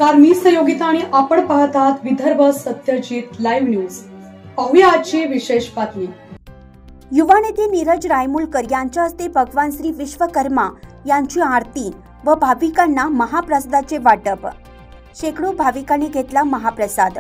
नमस्कार, मी सहयोगिता आणि आपण पाहत आहात विदर्भ सत्यजित लाईव्ह न्यूज। पाहूया आजची विशेष बातमी। युवा नेते नीरज रायमुलकर यांच्या हस्ते भगवान श्री विश्वकर्मा यांची आरती व भाविकांना महाप्रसादाचे वाटप। शेकडो भाविकांनी घेतला महाप्रसाद।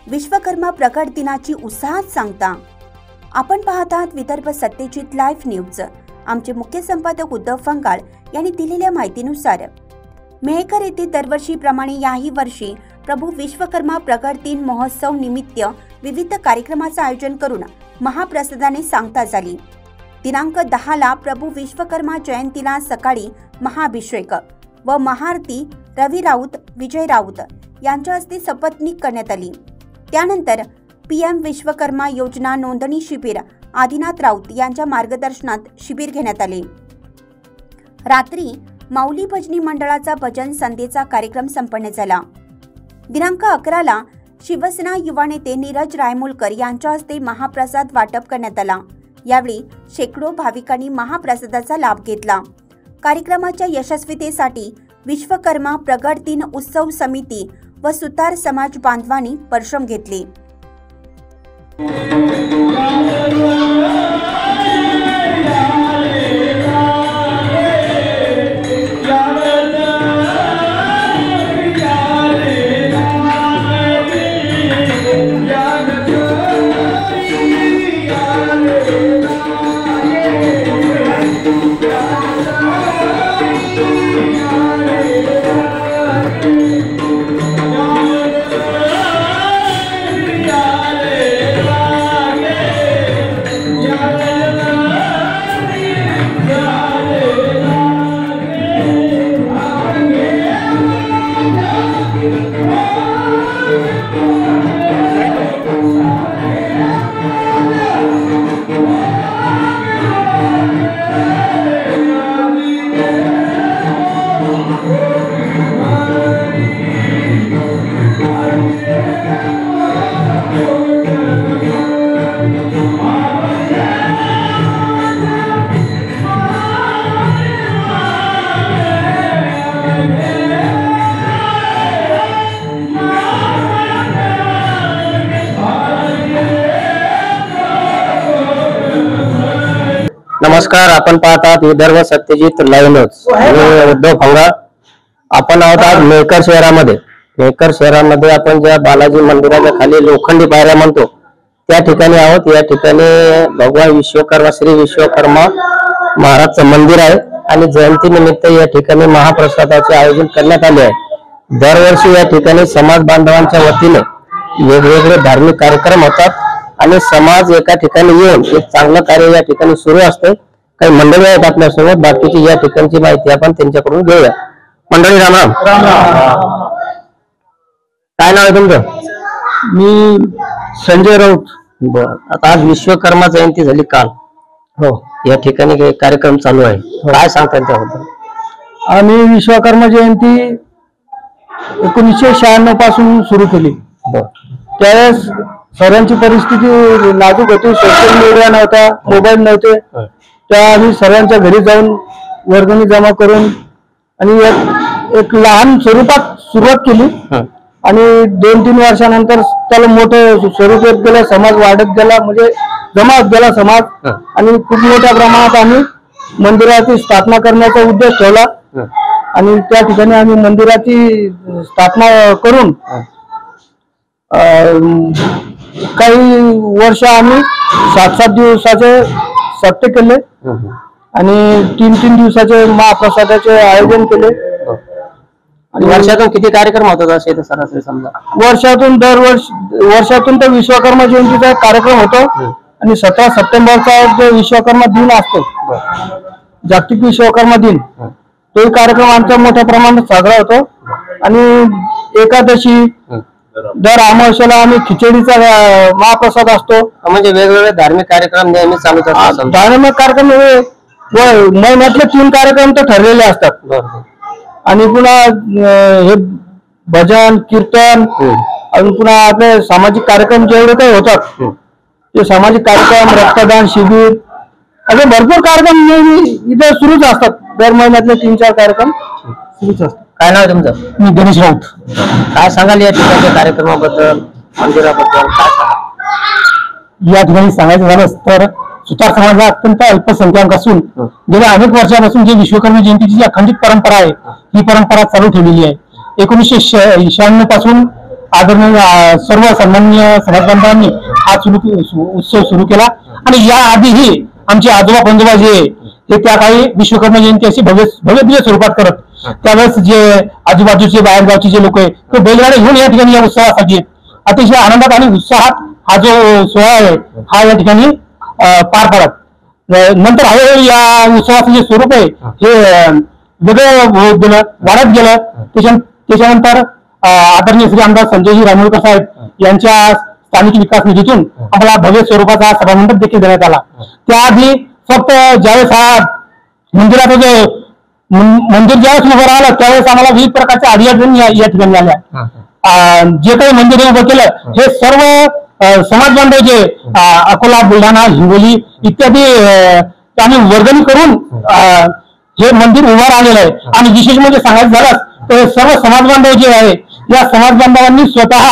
विश्वकर्मा प्रकट दिनाची उत्साहात सांगता आपण पाहत आहात विदर्भ सत्यजित लाईव्ह न्यूज। आमचे मुख्य संपादक उद्धव फंगाळ यांनी दिलेल्या माहितीनुसार मेहकर येथे दरवर्षीप्रमाणे याही वर्षी प्रभू विश्वकर्मा प्रकट दिन महोत्सव निमित्त विविध कार्यक्रमाचे आयोजन करून महाप्रसादाने सांगता झाली। दिनांक 10 ला प्रभू विश्वकर्मा जयंतीला सकाळी महाअभिषेक व महाआरती रवी राऊत विजय राऊत यांच्या हस्ते सपत्नीक करण्यात आली। त्यानंतर PM विश्वकर्मा योजना नोंदणी शिबिर आदिनाथ राऊत यांच्या मार्गदर्शनात शिबिर घेण्यात आले। रात्री माऊली भजनी मंडळाचा भजन संध्येचा कार्यक्रम संपन्न झाला। दिनांक 11 ला शिवसेना युवा नेते नीरज रायमुलकर यांच्या हस्ते महाप्रसाद वाटप करण्यात आला। यावेळी शेकडो भाविकांनी महाप्रसादाचा लाभ घेतला। कार्यक्रमाच्या यशस्वीतेसाठी विश्वकर्मा प्रगट दिन उत्सव समिती व सुतार समाज बांधवांनी परिश्रम घेतले। नमस्कार, आपण पाहत आहात विदर्भ सत्यजित लाईव्ह न्यूज। मी उद्धव फंगाळ। आपण आहोत आज मेहकर शहरामध्ये। मेहकर शहरामध्ये आपण ज्या बालाजी मंदिराच्या खाली लोखंडी पायऱ्या म्हणतो त्या ठिकाणी आहोत। या ठिकाणी भगवान विश्वकर्मा श्री विश्वकर्मा महाराजचं मंदिर आहे आणि जयंती निमित्त या ठिकाणी महाप्रसादाचे आयोजन करण्यात आले आहे। दरवर्षी या ठिकाणी समाज बांधवांच्या वतीने वेगवेगळे धार्मिक कार्यक्रम होतात आणि समाज एका ठिकाणी येऊन एक चांगलं कार्य या ठिकाणी सुरू असते। काही मंडळी आहेत आपल्यासोबत, बाकीची या ठिकाणची माहिती आपण त्यांच्याकडून घेऊया। मंडळी राम राम। काय नाव आहे तुमचं? मी संजय राऊत। बरं, आता आज विश्वकर्मा जयंती झाली काल। हो, या ठिकाणी काही कार्यक्रम चालू आहे, काय सांगता त्याबद्दल? आम्ही विश्वकर्मा जयंती 1996 पासून सुरू केली। त्यावेळेस सर्वांची परिस्थिती नाजूक होती, सोशल मीडिया नव्हता, मोबाईल नव्हते। त्या आम्ही सर्वांच्या घरी जाऊन वर्गणी जमा करून आणि एक लहान स्वरूपात सुरुवात केली आणि 2-3 वर्षानंतर त्याला मोठं स्वरूप येत गेलं, समाज वाढत गेला, म्हणजे जमा होत गेला समाज आणि खूप मोठ्या प्रमाणात आम्ही मंदिराची स्थापना करण्याचा उद्देश ठेवला आणि त्या ठिकाणी आम्ही मंदिराची स्थापना करून काही वर्ष आम्ही 7-7 दिवसाचे सप्ते केले आणि 3-3 दिवसाचे महाप्रसादाचे आयोजन केले। आणि वर्षातून किती कार्यक्रम होतात असे सरासरी समजा? वर्षातून तर विश्वकर्मा जयंतीचा कार्यक्रम होतो आणि 17 सप्टेंबरचा जो विश्वकर्मा दिन असतो, जागतिक विश्वकर्मा दिन, तो कार्यक्रम आमचा मोठ्या प्रमाणात साजरा होतो। आणि एकादशी दर अमावस्येला आम्ही खिचडीचा महाप्रसाद असतो। म्हणजे वेगवेगळे धार्मिक कार्यक्रम नेहमी चालू असतात। धार्मिक कार्यक्रम महिन्यातले 3 कार्यक्रम तर ठरलेले असतात आणि पुन्हा हे भजन कीर्तन आणि पुन्हा आपले सामाजिक कार्यक्रम जेवढे काही होतात ते सामाजिक कार्यक्रम, रक्तदान शिबिर असे भरपूर कार्यक्रम नेहमी इथे सुरूच असतात। दर महिन्यातले 3-4 कार्यक्रम सुरूच असतात। काय नाव आहे तुमचं? मी गणेश राऊत. काय सांगाल या ठिकाणच्या कार्यक्रमाबद्दल, मंदिराबद्दल काय सांगाल? या ठिकाणी सांगायचं झालं तर सुतार समाज हा अत्यंत अल्पसंख्याक असून गेल्या अनेक वर्षापासून जी विश्वकर्मा जयंतीची जी अखंडित परंपरा आहे ही परंपरा चालू ठेवलेली आहे. 1996 पासून आदरणीय सर्व सन्माननीय समाजबांधवांनी हा उत्सव सुरू केला आणि या आधीही आमचे आजोबा पंजोबा जे हे त्या काही विश्वकर्मा जयंती अशी भव्य स्वरूपात करत. त्यावेळेस जे आजूबाजूचे बाहेरगावचे जे लोक आहे ते बैलगाड्या घेऊन या ठिकाणी या उत्सवासाठी अतिशय आनंदात आणि उत्साहात हा जो सोहळा आहे हा या ठिकाणी पार पडत. नंतर हळूहळू या उत्सवाचं जे स्वरूप आहे हे वेगळं होत गेलं, वाढत गेलं. त्याच्यानंतर आदरणीय श्री आमदार संजयजी रायमुळकर साहेब यांच्या स्थानिक विकास निधीतून आम्हाला भव्य स्वरूपाचा सभामंडप देखील देण्यात आला. त्याआधी फक्त ज्यावेळेस हा मंदिराचा जो मंदिर ज्यावेळेस उभं राहिलं त्यावेळेस आम्हाला विविध प्रकारच्या अडचणी या ठिकाणी आल्या. जे काही मंदिर उभं केलं हे सर्व समाज बांधव जे अकोला, बुलढाणा, हिंगोली इत्यादी आम्ही वर्गणी करून हे मंदिर उभं राहिलेलं आहे. आणि विशेष म्हणजे सांगायचं झालं तर सर्व समाज बांधव जे आहे या समाज बांधवांनी स्वतः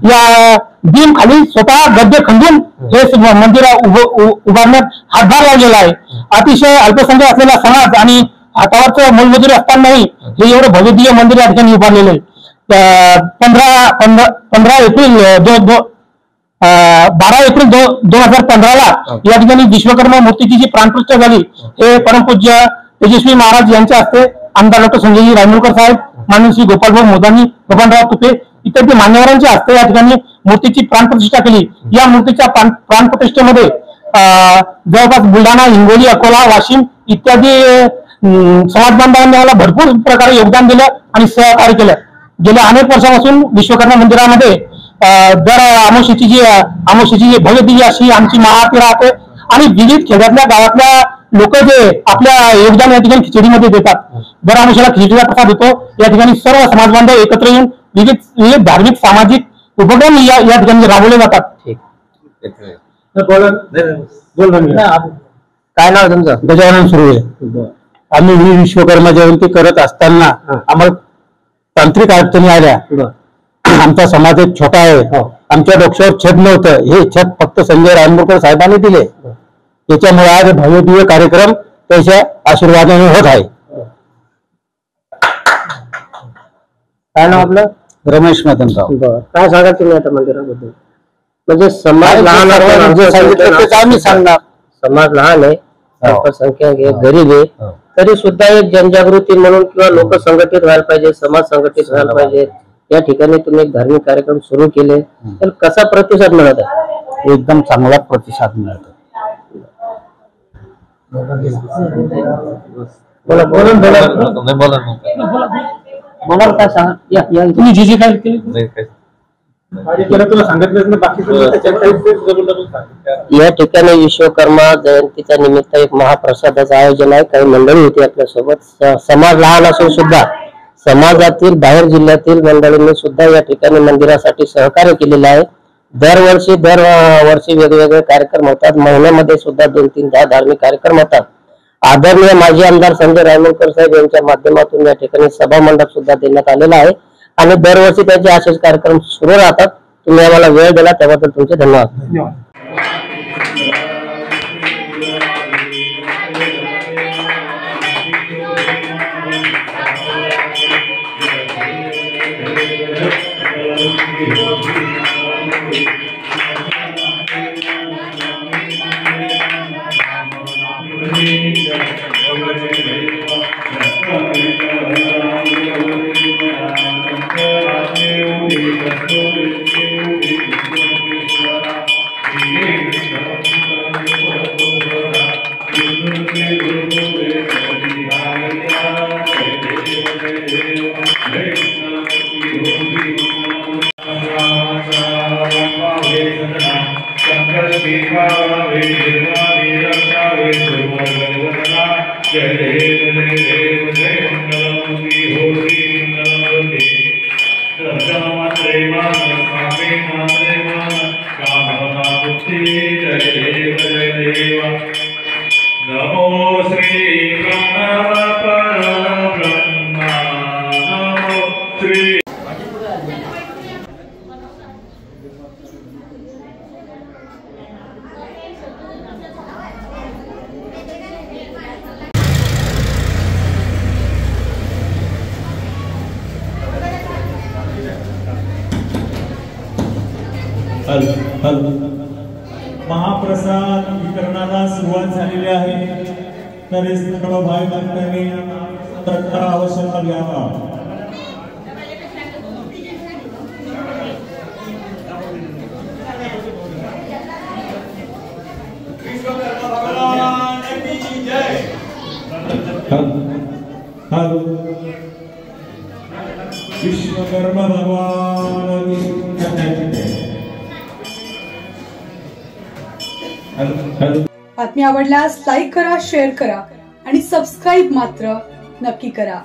या बीम खाली स्वतः गड्डे खंदून हे मंदिर उभारण्यात हातभार लावलेला आहे. अतिशय अल्पसंख्याक असलेला समाज आणि हातावरचं मोलमजुरी असतानाही हे एवढं भव्य मंदिर या ठिकाणी उभारलेलं आहे. 12 एप्रिल 2015 या ठिकाणी विश्वकर्मा मूर्तीची जी प्राणप्रतिष्ठा झाली हे परमपूज्य तेजस्वी महाराज यांच्या हस्ते आमदार डॉक्टर संजयजी रायमुळकर साहेब, माननीय श्री गोपालभाऊ मोदानी, बबनराव तुपे इत्यादी मान्यवरांच्या हस्ते या ठिकाणी मूर्तीची प्राणप्रतिष्ठा केली. या मूर्तीच्या प्राणप्रतिष्ठेमध्ये जवळपास बुलढाणा, हिंगोली, अकोला, वाशिम इत्यादी समाज बांधवांनी मला भरपूर प्रकारे योगदान दिलं आणि सहकार्य केलं. गेल्या अनेक वर्षापासून विश्वकर्मा मंदिरामध्ये दर आमोशीची जी भव्य अशी आमची महाआरती राहते आणि विविध खेड्यातल्या गावातल्या लोक जे आपल्या योगदान या ठिकाणी खिचडीमध्ये देतात. दर आमोशीला खिचडीचा प्रसाद होतो. या ठिकाणी सर्व समाज बांधव एकत्र येऊन विविध धार्मिक सामाजिक उपक्रम या ठिकाणी राबवले जातात. काय नाव तुमचं? गजानन सुर्वे. आम्ही ही विश्वकर्मा जयंती करत असताना आम्हाला तांत्रिक अडचणी आल्या. आमचा समाज एक छोटा आहे, आमच्या डोक्यावर छत नव्हतं. हे छत फक्त संजय रायमुळकर साहेबांनी दिले. त्याच्यामुळे आज भव्य कार्यक्रम त्याच्या आशीर्वादाने होत आहे. काय नाव आपलं? रमेश मदनराव. काय सांगा तुम्ही आता मंदिराबद्दल? म्हणजे समाज लहान आम्ही सांगणार समाज लहान आहे, अल्पसंख्याक आहे, गरीब आहे, तरी सुद्धा एक जनजागृती म्हणून किंवा लोक संघटित व्हायला पाहिजे, समाज संघटित व्हायला पाहिजे या ठिकाणी तुम्ही एक धार्मिक कार्यक्रम सुरू केले तर कसा प्रतिसाद मिळत आहे? एकदम चांगला प्रतिसाद मिळतो. बोला काय सांगा. तुम्ही जे काय केले या ठिकाणी विश्वकर्मा जयंतीच्या निमित्त एक महाप्रसादाचं आयोजन आहे. काही मंडळी होती आपल्यासोबत. समाज लहान असून सुद्धा समाजातील बाहेर जिल्ह्यातील मंडळींनी सुद्धा या ठिकाणी मंदिरासाठी सहकार्य केलेलं आहे. दरवर्षी वेगवेगळे कार्यक्रम होतात. महिन्यामध्ये सुद्धा 2-3 धार्मिक कार्यक्रम होतात. आदरणीय माजी आमदार संजय रायमुळकर साहेब यांच्या माध्यमातून या ठिकाणी सभा मंडप सुद्धा देण्यात आलेला आहे आणि दरवर्षी त्याचे असेच कार्यक्रम सुरू राहतात. तुम्ही आम्हाला वेळ दिला त्याबद्दल तुमचे धन्यवाद. शंकर महाप्रसाद वितरणाला सुरुवात झालेली आहे, तरी सर्व भाई भक्तांनी तत्पर अवश्य लाभ घ्यावा. विश्वकर्मा भगवान बातमी आवडल्यास लाईक करा, शेअर करा आणि सबस्क्राईब मात्र नक्की करा.